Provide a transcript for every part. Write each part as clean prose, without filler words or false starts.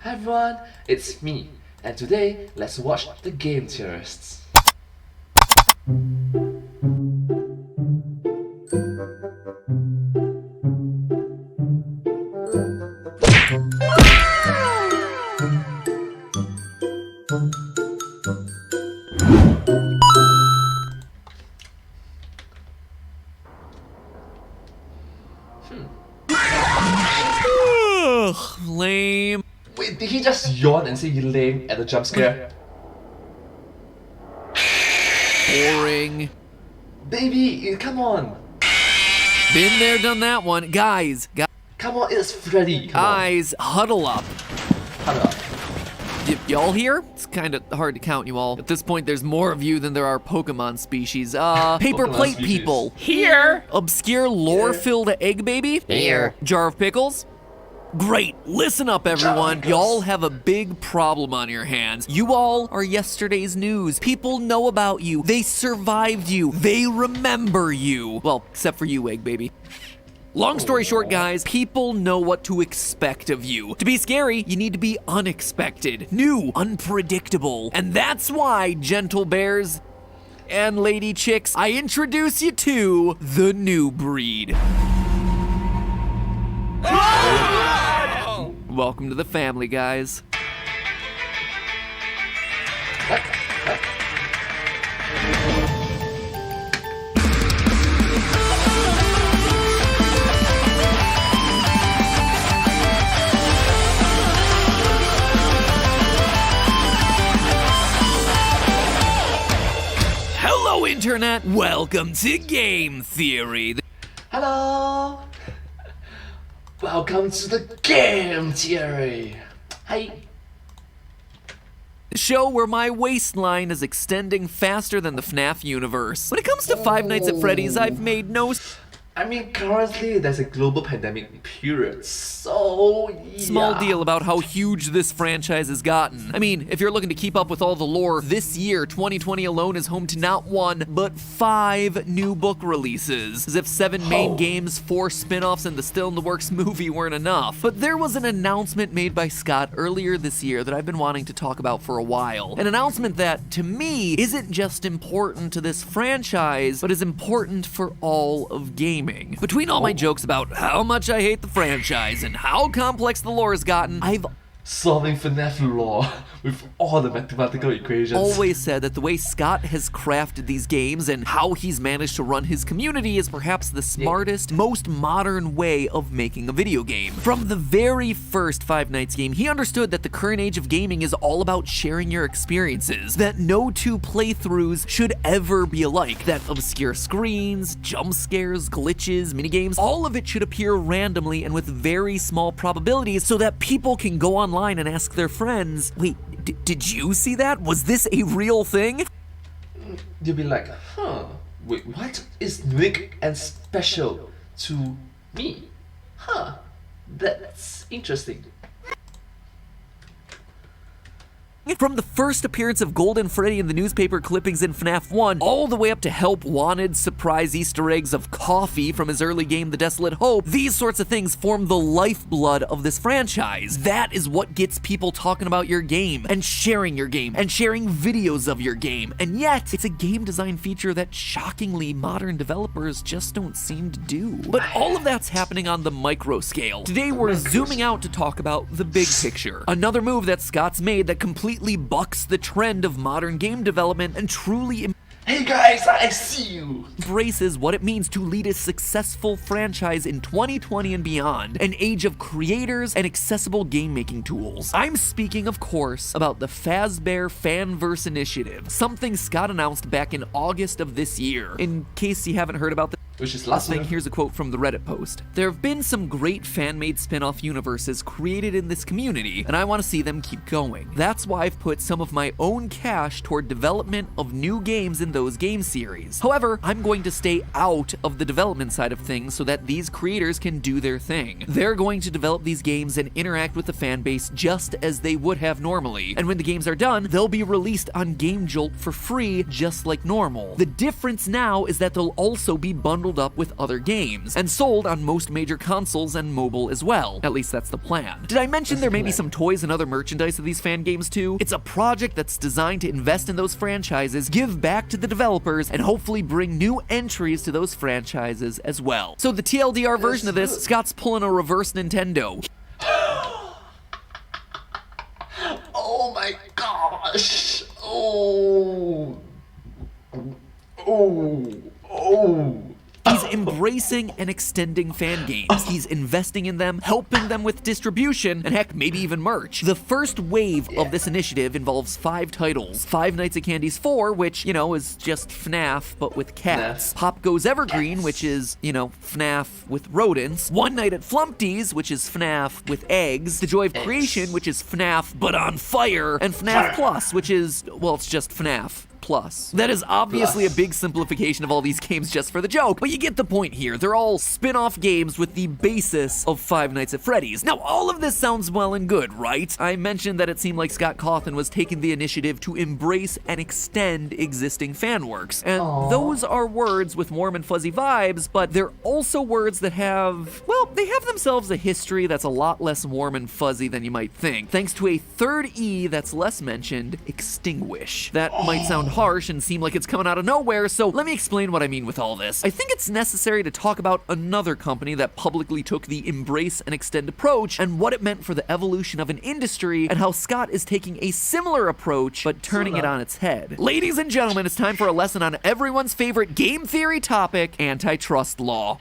Hi everyone, it's me, and today let's watch the game Theorists. Lame. Wait, did he just yawn and say you lame at the jump scare? Boring. Baby, come on! Been there, done that one. Guys, Come on, it's Freddy! Come guys, huddle up. on, huddle up. Y'all here? It's kind of hard to count you all. At this point, there's more of you than there are Pokemon species. Paper Pokemon plate species. people. Here. Obscure lore-filled egg baby? Here. Jar of pickles? Great, listen up everyone. Y'all have a big problem on your hands. You all are yesterday's news. People know about you. They survived you. They remember you. Well, except for you, egg baby. Long story short, guys, people know what to expect of you. To be scary, you need to be unexpected, new, unpredictable. And that's why, gentle bears and lady chicks, I introduce you to the new breed. Welcome to the family, guys. Hello, Internet. Welcome to Game Theory. Hello! Welcome to the game theory! Hi! The show where my waistline is extending faster than the FNAF universe. When it comes to Five Nights at Freddy's, I've made no I mean, currently there's a global pandemic period, so yeah. small deal about how huge this franchise has gotten. I mean, if you're looking to keep up with all the lore, this year, 2020 alone is home to not one, but 5 new book releases. As if 7 main games, 4 spin-offs, and the Still in the Works movie weren't enough. But there was an announcement made by Scott earlier this year that I've been wanting to talk about for a while. An announcement that, to me, isn't just important to this franchise, but is important for all of gaming. Between all my jokes about how much I hate the franchise and how complex the lore has gotten, I've Solving FNAF law with all the mathematical equations. always said that the way Scott has crafted these games and how he's managed to run his community is perhaps the smartest, most modern way of making a video game. From the very first Five Nights game, he understood that the current age of gaming is all about sharing your experiences, that no 2 playthroughs should ever be alike, that obscure screens, jump scares, glitches, minigames, all of it should appear randomly and with very small probabilities so that people can go online and ask their friends, wait, did you see that? Was this a real thing? You'll be like, huh, wait, what is unique and special to me? Huh, that's interesting. From the first appearance of Golden Freddy in the newspaper clippings in FNAF 1, all the way up to help wanted surprise Easter eggs of coffee from his early game The Desolate Hope, these sorts of things form the lifeblood of this franchise. That is what gets people talking about your game, and sharing videos of your game. And yet, it's a game design feature that shockingly modern developers just don't seem to do. But all of that's happening on the micro scale. Today we're zooming out to talk about the big picture. Another move that Scott's made that completely bucks the trend of modern game development and truly Hey guys, I see you! embraces what it means to lead a successful franchise in 2020 and beyond, an age of creators and accessible game-making tools. I'm speaking, of course, about the Fazbear Fanverse Initiative, something Scott announced back in August of this year. In case you haven't heard about this Which is last thing, year. here's a quote from the Reddit post. There have been some great fan-made spin-off universes created in this community, and I want to see them keep going. That's why I've put some of my own cash toward development of new games in those game series. However, I'm going to stay out of the development side of things so that these creators can do their thing. They're going to develop these games and interact with the fan base just as they would have normally. And when the games are done, they'll be released on Game Jolt for free, just like normal. The difference now is that they'll also be bundled bundled up with other games, and sold on most major consoles and mobile as well. At least that's the plan. Did I mention there may be some toys and other merchandise of these fan games too? It's a project that's designed to invest in those franchises, give back to the developers, and hopefully bring new entries to those franchises as well. So the TLDR version of this, Scott's pulling a reverse Nintendo. Oh my gosh! Oh! Oh! He's embracing and extending fan games. He's investing in them, helping them with distribution, and heck, maybe even merch. The first wave of this initiative involves 5 titles. Five Nights at Candy's 4, which, you know, is just FNAF, but with cats. Pop Goes Evergreen, which is, you know, FNAF with rodents. One Night at Flumpty's, which is FNAF with eggs. The Joy of Creation, which is FNAF, but on fire. And FNAF Plus, which is, well, it's just FNAF. Plus. That is obviously a big simplification of all these games just for the joke, but you get the point here. They're all spin-off games with the basis of Five Nights at Freddy's. Now, all of this sounds well and good, right? I mentioned that it seemed like Scott Cawthon was taking the initiative to embrace and extend existing fan works. And those are words with warm and fuzzy vibes, but they're also words that have, well, they have themselves a history that's a lot less warm and fuzzy than you might think, thanks to a third E that's less mentioned, extinguish. That might sound harsh and seem like it's coming out of nowhere, so let me explain what I mean with all this. I think it's necessary to talk about another company that publicly took the embrace and extend approach and what it meant for the evolution of an industry and how Scott is taking a similar approach but turning it on its head. Ladies and gentlemen, it's time for a lesson on everyone's favorite game theory topic, antitrust law.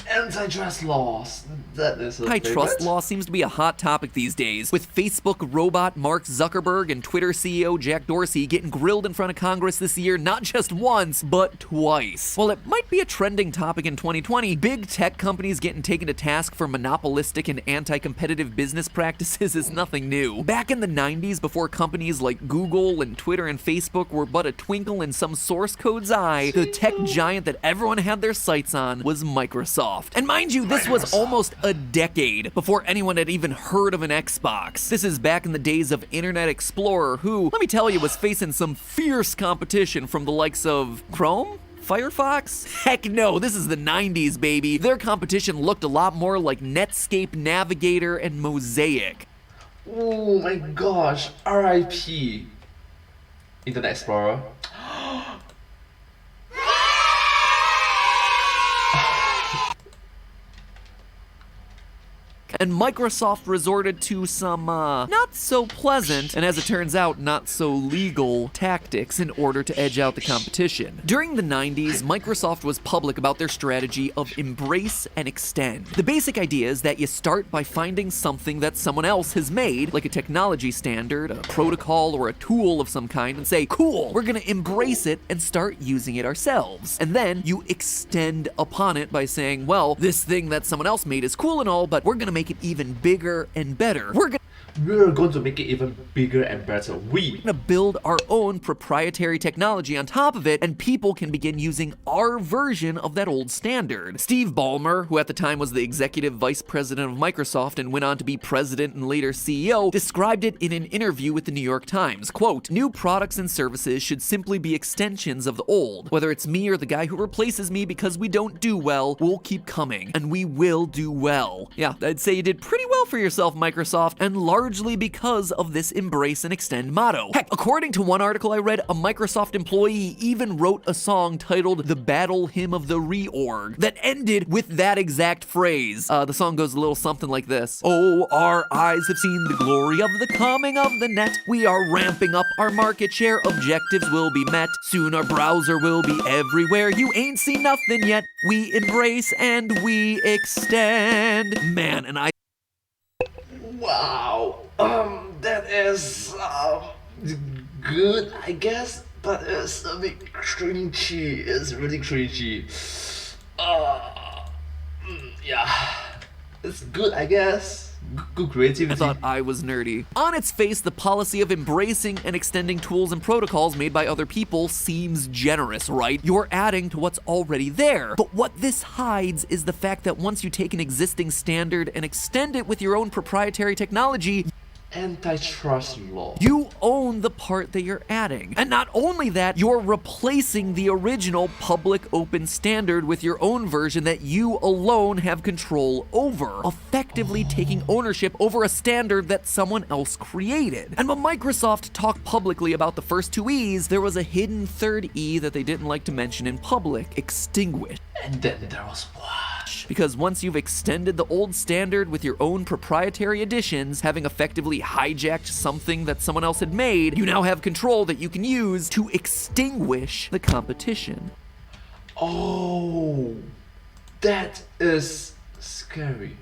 Antitrust laws. That is a Antitrust law seems to be a hot topic these days, with Facebook robot Mark Zuckerberg and Twitter CEO Jack Dorsey getting grilled in front of Congress this year not just once, but twice. While it might be a trending topic in 2020, big tech companies getting taken to task for monopolistic and anti-competitive business practices is nothing new. Back in the 90s, before companies like Google and Twitter and Facebook were but a twinkle in some source code's eye, the tech giant that everyone had their sights on was Microsoft. And mind you, this was almost a decade before anyone had even heard of an Xbox. This is back in the days of Internet Explorer, who, let me tell you, was facing some fierce competition from the likes of Chrome? Firefox? Heck no, this is the 90s, baby. Their competition looked a lot more like Netscape Navigator and Mosaic. Oh my gosh, RIP. Internet Explorer. And Microsoft resorted to some, not so pleasant, and as it turns out, not so legal tactics in order to edge out the competition. During the 90s, Microsoft was public about their strategy of embrace and extend. The basic idea is that you start by finding something that someone else has made, like a technology standard, a protocol, or a tool of some kind, and say, cool, we're gonna embrace it and start using it ourselves. And then you extend upon it by saying, well, this thing that someone else made is cool and all, but we're gonna make it even bigger and better. We're going to make it even bigger and better. We're gonna build our own proprietary technology on top of it, and people can begin using our version of that old standard. Steve Ballmer, who at the time was the executive vice president of Microsoft and went on to be president and later CEO, described it in an interview with the New York Times. Quote, "New products and services should simply be extensions of the old. Whether it's me or the guy who replaces me because we don't do well, we'll keep coming, and we will do well." Yeah, I'd say you did pretty well for yourself, Microsoft, and largely because of this embrace and extend motto. Heck, according to one article I read, a Microsoft employee even wrote a song titled The Battle Hymn of the Reorg that ended with that exact phrase. The song goes a little something like this. Oh, our eyes have seen the glory of the coming of the net. We are ramping up our market share. Objectives will be met. Soon our browser will be everywhere. You ain't seen nothing yet. We embrace and we extend. Man, and wow. That is good, I guess, but it's a bit cringy. It's really cringy. Yeah, it's good, I guess. Good creativity. I thought I was nerdy. On its face, the policy of embracing and extending tools and protocols made by other people seems generous, right? You're adding to what's already there. But what this hides is the fact that once you take an existing standard and extend it with your own proprietary technology, AntiTrust Law. You own the part that you're adding. And not only that, you're replacing the original public open standard with your own version that you alone have control over, effectively taking ownership over a standard that someone else created. And when Microsoft talked publicly about the first two E's, there was a hidden third E that they didn't like to mention in public: extinguish. And then there was what? Because once you've extended the old standard with your own proprietary additions, having effectively hijacked something that someone else had made, you now have control that you can use to extinguish the competition. Oh, that is scary.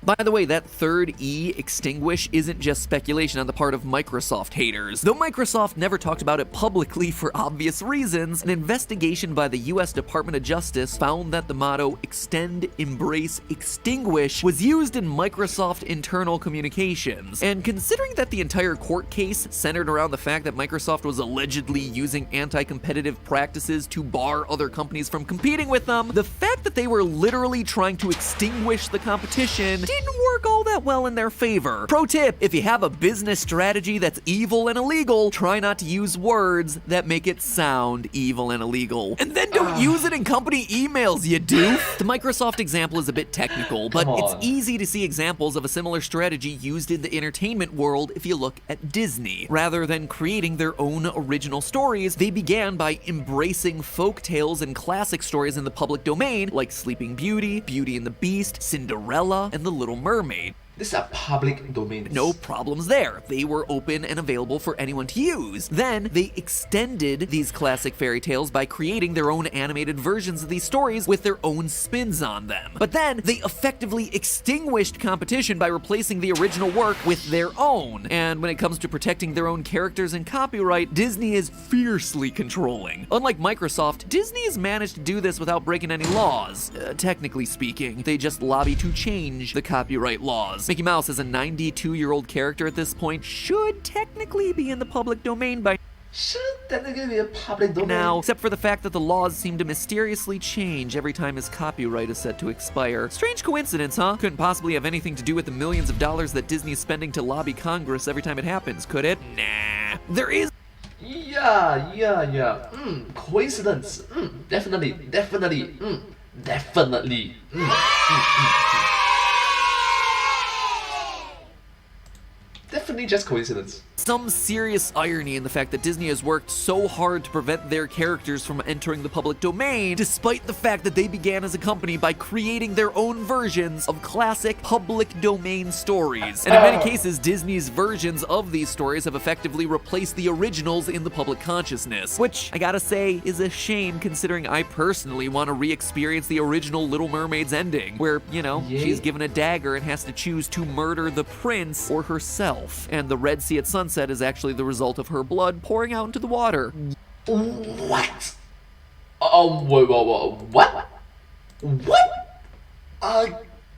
By the way, that third E, extinguish, isn't just speculation on the part of Microsoft haters. Though Microsoft never talked about it publicly for obvious reasons, an investigation by the US Department of Justice found that the motto extend, embrace, extinguish was used in Microsoft internal communications. And considering that the entire court case centered around the fact that Microsoft was allegedly using anti-competitive practices to bar other companies from competing with them, the fact that they were literally trying to extinguish the competition didn't work all that well in their favor. Pro tip, if you have a business strategy that's evil and illegal, try not to use words that make it sound evil and illegal. And then don't use it in company emails, you doof. The Microsoft example is a bit technical, but it's easy to see examples of a similar strategy used in the entertainment world if you look at Disney. Rather than creating their own original stories, they began by embracing folk tales and classic stories in the public domain, like Sleeping Beauty, Beauty and the Beast, Cinderella, and The Little Mermaid. These are public domains. No problems there. They were open and available for anyone to use. Then, they extended these classic fairy tales by creating their own animated versions of these stories with their own spins on them. But then, they effectively extinguished competition by replacing the original work with their own. And when it comes to protecting their own characters and copyright, Disney is fiercely controlling. Unlike Microsoft, Disney has managed to do this without breaking any laws. Technically speaking, they just lobby to change the copyright laws. Mickey Mouse, as a 92-year-old character at this point, should technically be in the public domain by should technically be a public domain now, except for the fact that the laws seem to mysteriously change every time his copyright is set to expire. Strange coincidence, huh? Couldn't possibly have anything to do with the millions of dollars that Disney's spending to lobby Congress every time it happens, could it? Nah. There is coincidence. Definitely. Definitely just coincidence. some serious irony in the fact that Disney has worked so hard to prevent their characters from entering the public domain, despite the fact that they began as a company by creating their own versions of classic public domain stories. And in many cases, Disney's versions of these stories have effectively replaced the originals in the public consciousness, which I gotta say is a shame considering I personally want to re-experience the original Little Mermaid's ending, where, you know, she's given a dagger and has to choose to murder the prince or herself. And the Red Sea at sunset is actually the result of her blood pouring out into the water. What? What?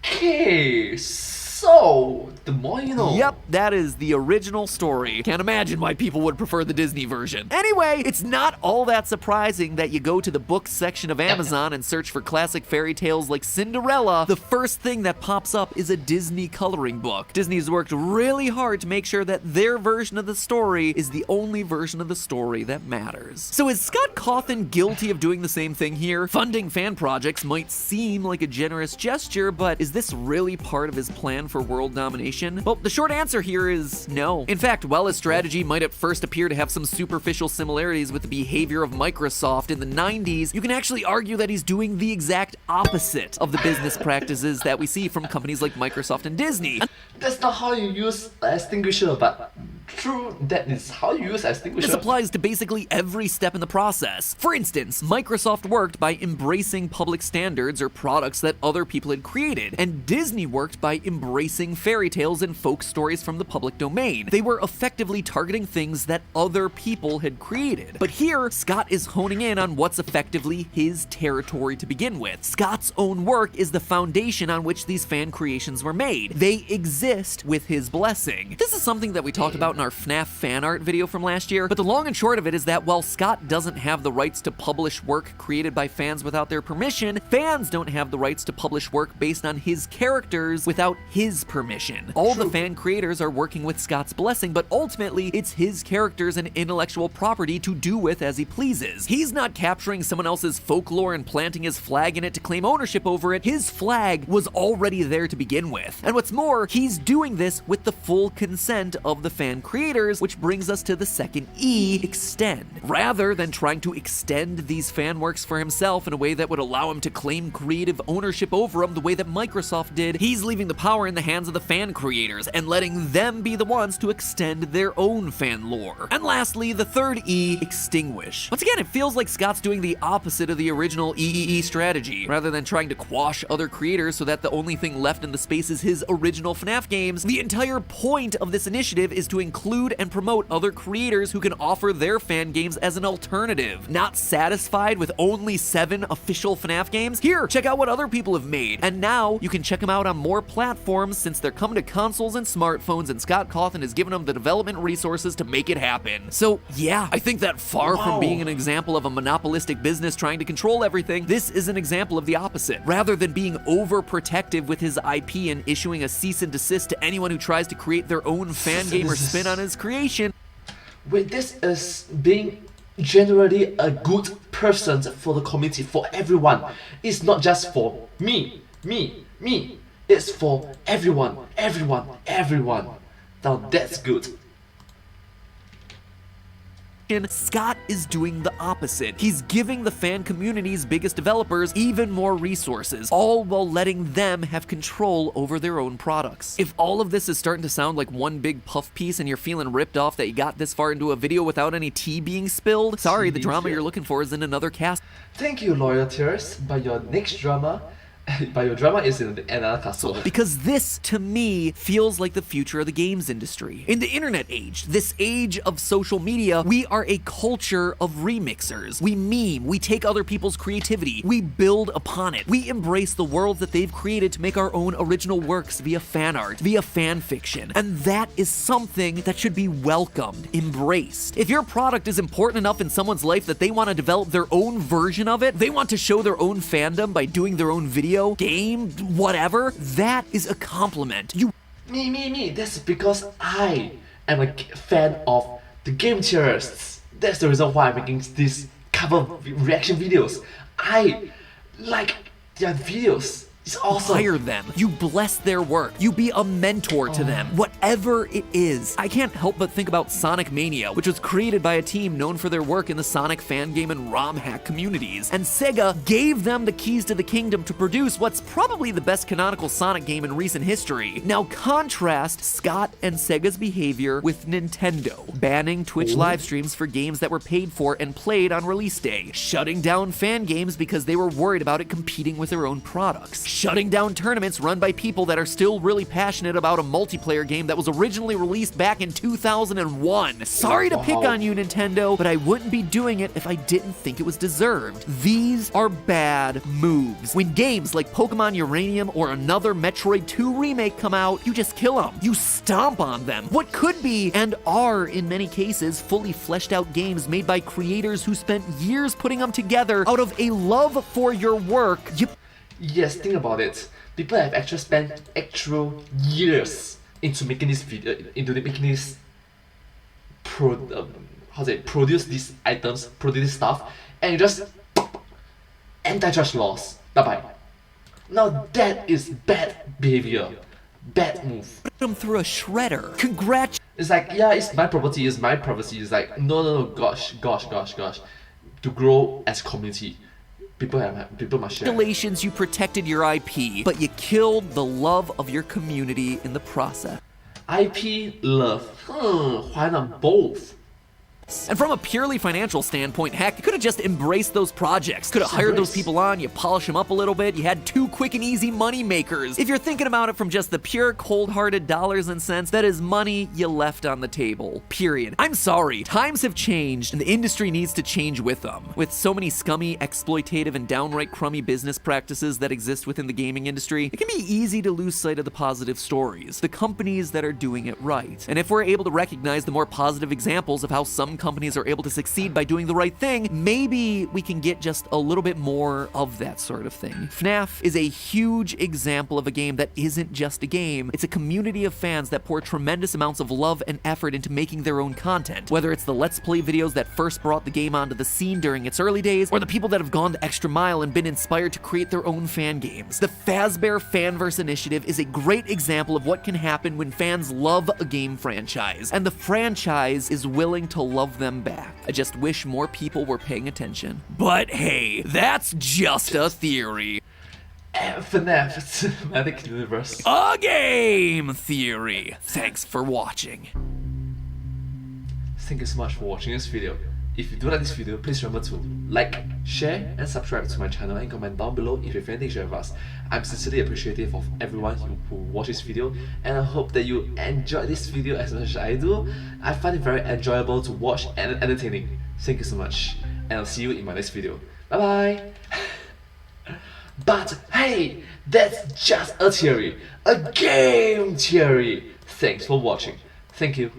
Okay, so the more you know. Yep, that is the original story. Can't imagine why people would prefer the Disney version. Anyway, it's not all that surprising that you go to the books section of Amazon and search for classic fairy tales like Cinderella. The first thing that pops up is a Disney coloring book. Disney's worked really hard to make sure that their version of the story is the only version of the story that matters. So is Scott Cawthon guilty of doing the same thing here? Funding fan projects might seem like a generous gesture, but is this really part of his plan for world domination? Well, the short answer here is no. In fact, while his strategy might at first appear to have some superficial similarities with the behavior of Microsoft in the 90s, you can actually argue that he's doing the exact opposite of the business practices that we see from companies like Microsoft and Disney. That's not how you use extinguisher, but true, that is how you use extinguisher. This applies to basically every step in the process. For instance, Microsoft worked by embracing public standards or products that other people had created, and Disney worked by embracing fairy tales and folk stories from the public domain. They were effectively targeting things that other people had created. But here, Scott is honing in on what's effectively his territory to begin with. Scott's own work is the foundation on which these fan creations were made. They exist with his blessing. This is something that we talked about in our our FNAF fan art video from last year. But the long and short of it is that while Scott doesn't have the rights to publish work created by fans without their permission, fans don't have the rights to publish work based on his characters without his permission. All the fan creators are working with Scott's blessing, but ultimately it's his characters and intellectual property to do with as he pleases. He's not capturing someone else's folklore and planting his flag in it to claim ownership over it. His flag was already there to begin with. And what's more, he's doing this with the full consent of the fan creators, which brings us to the second E, extend. Rather than trying to extend these fan works for himself in a way that would allow him to claim creative ownership over them the way that Microsoft did, he's leaving the power in the hands of the fan creators and letting them be the ones to extend their own fan lore. And lastly, the third E, extinguish. Once again, it feels like Scott's doing the opposite of the original EEE strategy. Rather than trying to quash other creators so that the only thing left in the space is his original FNAF games, the entire point of this initiative is to include and promote other creators who can offer their fan games as an alternative. Not satisfied with only 7 official FNAF games? Here, check out what other people have made. And now you can check them out on more platforms since they're coming to consoles and smartphones, and Scott Cawthon has given them the development resources to make it happen. So yeah, I think that far from being an example of a monopolistic business trying to control everything, this is an example of the opposite. Rather than being overprotective with his IP and issuing a cease and desist to anyone who tries to create their own fan game or spin on his creation. Wait, this is being generally a good person for the community, for everyone. It's not just for me. It's for everyone. Now that's good. Scott is doing the opposite. He's giving the fan community's biggest developers even more resources, all while letting them have control over their own products. If all of this is starting to sound like one big puff piece and you're feeling ripped off that you got this far into a video without any tea being spilled, sorry, the drama you're looking for is in another cast. Thank you, loyal Theorists, but your next drama is in another castle. Because this, to me, feels like the future of the games industry. In the internet age, this age of social media, we are a culture of remixers. We meme, we take other people's creativity, we build upon it. We embrace the world that they've created to make our own original works via fan art, via fan fiction. And that is something that should be welcomed, embraced. If your product is important enough in someone's life that they want to develop their own version of it, they want to show their own fandom by doing their own video, game, whatever, that is a compliment. Me. That's because I am a fan of the game Theorists. That's the reason why I'm making these cover reaction videos. I like their videos. It's awesome. Hire them. You bless their work. You be a mentor to them. Whatever it is. I can't help but think about Sonic Mania, which was created by a team known for their work in the Sonic fan game and ROM hack communities. And Sega gave them the keys to the kingdom to produce what's probably the best canonical Sonic game in recent history. Now contrast Scott and Sega's behavior with Nintendo, banning Twitch live streams for games that were paid for and played on release day, shutting down fan games because they were worried about it competing with their own products, shutting down tournaments run by people that are still really passionate about a multiplayer game that was originally released back in 2001. Sorry to pick on you, Nintendo, but I wouldn't be doing it if I didn't think it was deserved. These are bad moves. When games like Pokemon Uranium or another Metroid 2 remake come out, you just kill them. You stomp on them. What could be, and are in many cases, fully fleshed out games made by creators who spent years putting them together out of a love for your work. Yes, think about it. People have actually spent actual years into making this video, produce these items, produce this stuff, and you just antitrust laws. Bye bye. Now that is bad behavior, bad move. Put them through a shredder. Congrats. It's like, yeah, it's my property, it's my privacy. It's like, no, gosh. To grow as a community, people must share. Congratulations, you protected your IP, but you killed the love of your community in the process. IP love, why not both? Theorists. And from a purely financial standpoint, heck, you could have just embraced those projects. Could have hired those people on, you polish them up a little bit, you had 2 quick and easy money makers. If you're thinking about it from just the pure cold-hearted dollars and cents, that is money you left on the table. Period. I'm sorry, times have changed and the industry needs to change with them. With so many scummy, exploitative, and downright crummy business practices that exist within the gaming industry, it can be easy to lose sight of the positive stories, the companies that are doing it right. And if we're able to recognize the more positive examples of how some companies are able to succeed by doing the right thing, maybe we can get just a little bit more of that sort of thing. FNAF is a huge example of a game that isn't just a game, it's a community of fans that pour tremendous amounts of love and effort into making their own content. Whether it's the Let's Play videos that first brought the game onto the scene during its early days, or the people that have gone the extra mile and been inspired to create their own fan games. The Fazbear Fanverse initiative is a great example of what can happen when fans love a game franchise, and the franchise is willing to love them back. I just wish more people were paying attention. But hey, that's just a theory. FNAF Cinematic Universe. A game theory. Thanks for watching. Thank you so much for watching this video. If you do like this video, please remember to like, share, and subscribe to my channel and comment down below if you have anything to share with us. I'm sincerely appreciative of everyone who watched this video, and I hope that you enjoyed this video as much as I do. I find it very enjoyable to watch and entertaining. Thank you so much, and I'll see you in my next video. Bye bye! But hey, that's just a theory, a game theory. Thanks for watching. Thank you.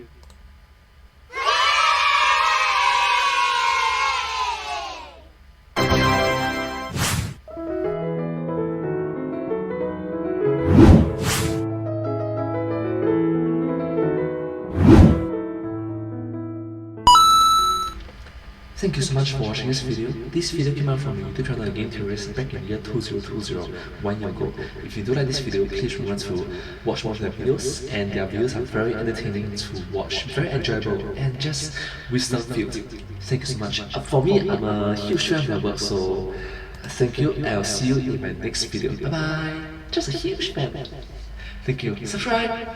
Thank you so much for watching this video. This video came out from the YouTube channel Game Theorists back in year 2020, 1 year ago. If you do like this video, please remember to watch more of their videos, and their videos are very entertaining to watch, very enjoyable, and just wisdom filled. Thank you so much. For me, I'm a huge fan of their work, so thank you, and I'll see you in my next video. Bye bye. Just a huge fan. Thank you. Subscribe.